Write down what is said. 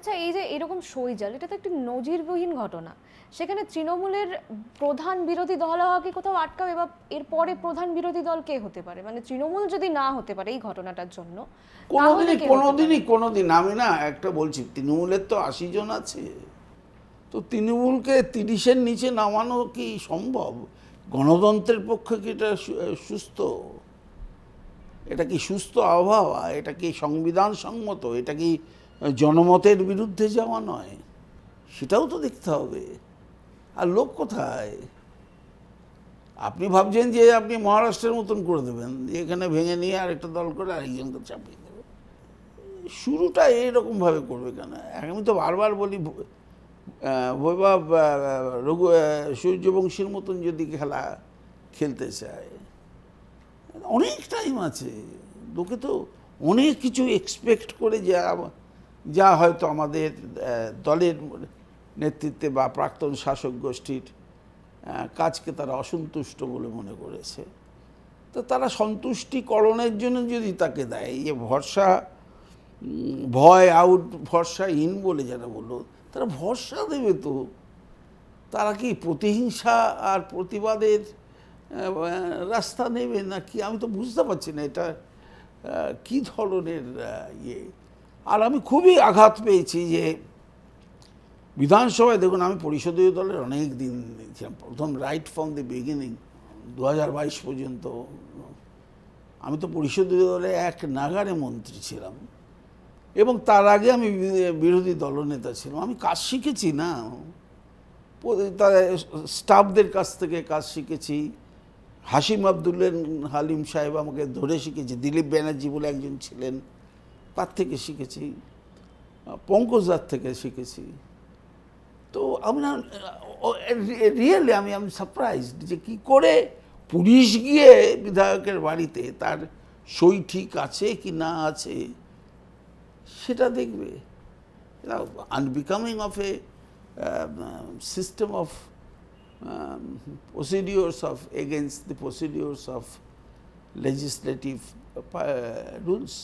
আচ্ছা, এই যে এরকম সইজাল, এটা তো একটি নজিরবিহীন ঘটনা। সেখানে তৃণমূলের প্রধান বিরোধী দল হওয়া কি কোথাও আটকাবে, বা এরপরে প্রধান বিরোধী দল কে হতে পারে? মানে তৃণমূল যদি না হতে পারে এই ঘটনাটার জন্য, তাহলে কে হতে পারে? কোনোদিন আমি না একটা বলছি, তৃণমূলের তো 80 জন আছে, তো তৃণমূলকে 30-এর নিচে নামানো কি সম্ভব? গণতন্ত্রের পক্ষে কি এটা সুস্থ? এটা কি সুস্থ আবহাওয়া? এটা কি সংবিধান সম্মত? এটা কি জনমতের বিরুদ্ধে যাওয়া নয়? সেটাও তো দেখতে হবে। আর লোক কোথায়? আপনি ভাবছেন যে আপনি মহারাষ্ট্রের মতন করে দেবেন, যে এখানে ভেঙে নিয়ে আরেকটা দল করে আরেকজনকে চাপিয়ে দেবে। শুরুটা এইরকমভাবে করবে কেন? আমি তো বারবার বলি, বৈভব সূর্যবংশীর মতন যদি খেলা খেলতে চায়, অনেক টাইম আছে। লোকে তো অনেক কিছু এক্সপেক্ট করে, যা হয়তো আমাদের দলের নেতৃত্বে বা প্রাক্তন শাসক গোষ্ঠীর কাজকে তারা অসন্তুষ্ট বলে মনে করেছে। তো তারা সন্তুষ্টিকরণের জন্য যদি তাকে দেয়, যে ভরসা, ভয় আউট, ভরসা ইন বলে যারা বললো, তারা ভরসা দেবে তো। তারা কি প্রতিহিংসা আর প্রতিবাদের রাস্তা নেবে নাকি? আমি তো বুঝতে পারছি না এটা কি ধরনের ইয়ে। আর আমি খুবই আঘাত পেয়েছি যে বিধানসভায়, দেখুন আমি পরিষদীয় দলের অনেক দিন ছিলাম, প্রথম রাইট ফ্রম দি বিগিনিং 2022 পর্যন্ত আমি তো পরিষদীয় দলে এক নাগারে মন্ত্রী ছিলাম, এবং তার আগে আমি বিরোধী দলনেতা ছিলাম। আমি কাজ শিখেছি না, স্টাফদের কাছ থেকে কাজ শিখেছি। হাসিম আবদুল্লের হালিম সাহেব আমাকে ধরে শিখেছি, দিলীপ ব্যানার্জি বলে একজন ছিলেন, তার থেকে শিখেছি, পঙ্কজদার থেকে শিখেছি। তো আমরা রিয়েলি আমি সারপ্রাইজড যে কী করে পুলিশ গিয়ে বিধায়কের বাড়িতে তার সই ঠিক আছে কি না আছে সেটা দেখবে। Unbecoming of A system of procedures of against the procedures of legislative rules.